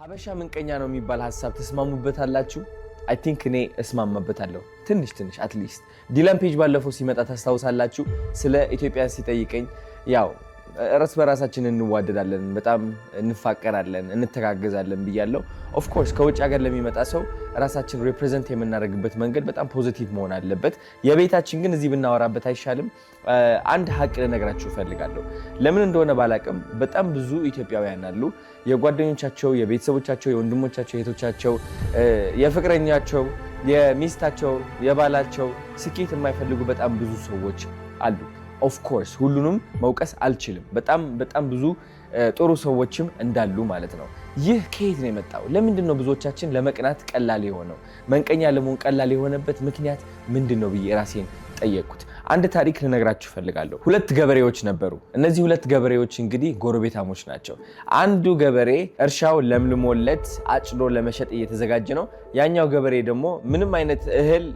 ሀበሻ ምንቀኛ ነው የሚባል ሐሳብ ተስማሙበታላችሁ? አይ ቲንክ እኔ እስማማበታለሁ። ትንሽ አትሊስት ዲላን ፔጅ ባለፈው ሲመጣ ታስታውሳላችሁ። ስለ ኢትዮጵያ ሲጠይቀኝ ያው እርስ በራሳችን እንዋደዳለን፣ በጣም እንፋቀራለን፣ እንተጋገዛለን ብያለሁ። ኦፍ ኮርስ ከውጭ ሀገር ለሚመጣ ሰው ራሳችን ሪፕሬዘንት የምናደርግበት መንገድ በጣም ፖዚቲቭ መሆን አለበት። የቤታችን ግን እዚህ ብናወራበት አይሻልም? አንድ ሀቅ ልነግራችሁ እፈልጋለሁ። ለምን እንደሆነ ባላቅም በጣም ብዙ ኢትዮጵያውያን አሉ የጓደኞቻቸው፣ የቤተሰቦቻቸው፣ የወንድሞቻቸው፣ የእህቶቻቸው፣ የፍቅረኛቸው፣ የሚስታቸው፣ የባላቸው ስኬት የማይፈልጉ በጣም ብዙ ሰዎች አሉ። ኦፍ ኮርስ ሁሉንም መውቀስ አልችልም። በጣም ብዙ ጥሩ ሰዎችም እንዳሉ ማለት ነው። ይህ ከየት ነው የመጣው? ለምንድን ነው ብዙዎቻችን ለመቅናት ቀላል የሆነው? መንቀኛ ለመሆን ቀላል የሆነበት ምክንያት ምንድን ነው ብዬ ራሴን ጠየቅኩት። አንድ ታሪክ ልነግራችሁ እፈልጋለሁ። ሁለት ገበሬዎች ነበሩ። እነዚህ ሁለት ገበሬዎች እንግዲህ ጎረቤታሞች ናቸው። አንዱ ገበሬ እርሻው ለምልሞለት አጭዶ ለመሸጥ እየተዘጋጀ ነው። ያኛው ገበሬ ደግሞ ምንም አይነት እህል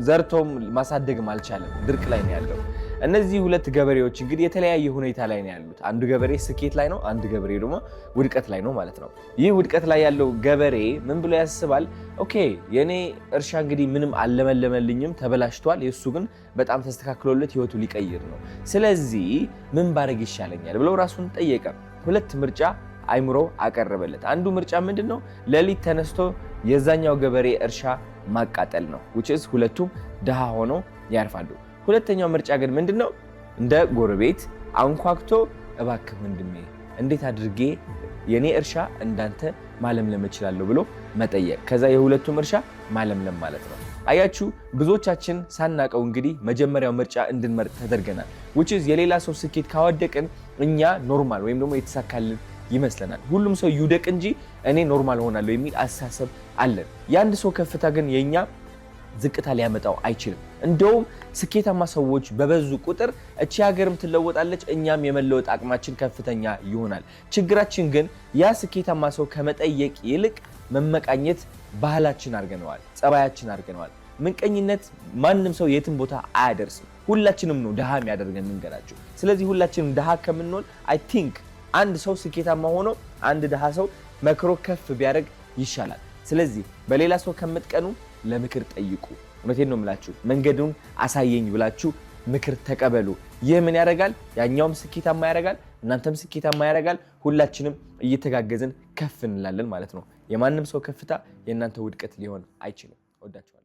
ዘርቶም ማሳደግም አልቻለም፣ ድርቅ ላይ ነው ያለው። እነዚህ ሁለት ገበሬዎች እንግዲህ የተለያየ ሁኔታ ላይ ነው ያሉት። አንዱ ገበሬ ስኬት ላይ ነው፣ አንዱ ገበሬ ደግሞ ውድቀት ላይ ነው ማለት ነው። ይህ ውድቀት ላይ ያለው ገበሬ ምን ብሎ ያስባል? ኦኬ የኔ እርሻ እንግዲህ ምንም አልለመለመልኝም፣ ተበላሽቷል። የሱ ግን በጣም ተስተካክሎለት ህይወቱ ሊቀይር ነው። ስለዚህ ምን ባረግ ይሻለኛል ብለው ራሱን ጠየቀ። ሁለት ምርጫ አይምሮ አቀረበለት። አንዱ ምርጫ ምንድነው? ሌሊት ተነስቶ የዛኛው ገበሬ እርሻ ማቃጠል ነው። which is ሁለቱም ድሃ ሆነው ያርፋሉ። ሁለተኛው ምርጫ ግን ምንድነው? እንደ ጎረቤት አንኳክቶ እባክህ ወንድሜ እንዴት አድርጌ የኔ እርሻ እንዳንተ ማለምለም እችላለሁ ብሎ መጠየቅ። ከዛ የሁለቱም እርሻ ማለምለም ማለት ነው። አያችሁ፣ ብዙዎቻችን ሳናቀው እንግዲህ መጀመሪያው ምርጫ እንድንመርጥ ተደርገናል። which is የሌላ ሰው ስኬት ካወደቅን እኛ ኖርማል ወይም ደግሞ የተሳካልን ይመስለናል። ሁሉም ሰው ይውደቅ እንጂ እኔ ኖርማል ሆናለሁ የሚል አስተሳሰብ አለን። የአንድ ሰው ከፍታ ግን የኛ ዝቅታ ሊያመጣው አይችልም። እንደውም ስኬታማ ሰዎች በበዙ ቁጥር እቺ ሀገርም ትለወጣለች፣ እኛም የመለወጥ አቅማችን ከፍተኛ ይሆናል። ችግራችን ግን ያ ስኬታማ ሰው ከመጠየቅ ይልቅ መመቃኘት ባህላችን አድርገነዋል፣ ጸባያችን አድርገነዋል። ምንቀኝነት ማንም ሰው የትም ቦታ አያደርስም። ሁላችንም ነው ድሃ የሚያደርገን እንገራችሁ። ስለዚህ ሁላችንም ድሃ ከምንሆን አይ ቲንክ አንድ ሰው ስኬታማ ሆኖ አንድ ድሃ ሰው መክሮ ከፍ ቢያደርግ ይሻላል። ስለዚህ በሌላ ሰው ከምትቀኑ ለምክር ጠይቁ። እውነቴን ነው የምላችሁ። መንገዱን አሳየኝ ብላችሁ ምክር ተቀበሉ። ይህ ምን ያደርጋል? ያኛውም ስኬታማ ያደርጋል፣ እናንተም ስኬታማ ያደርጋል። ሁላችንም እየተጋገዝን ከፍ እንላለን ማለት ነው። የማንም ሰው ከፍታ የእናንተ ውድቀት ሊሆን አይችልም። ወዳችሁ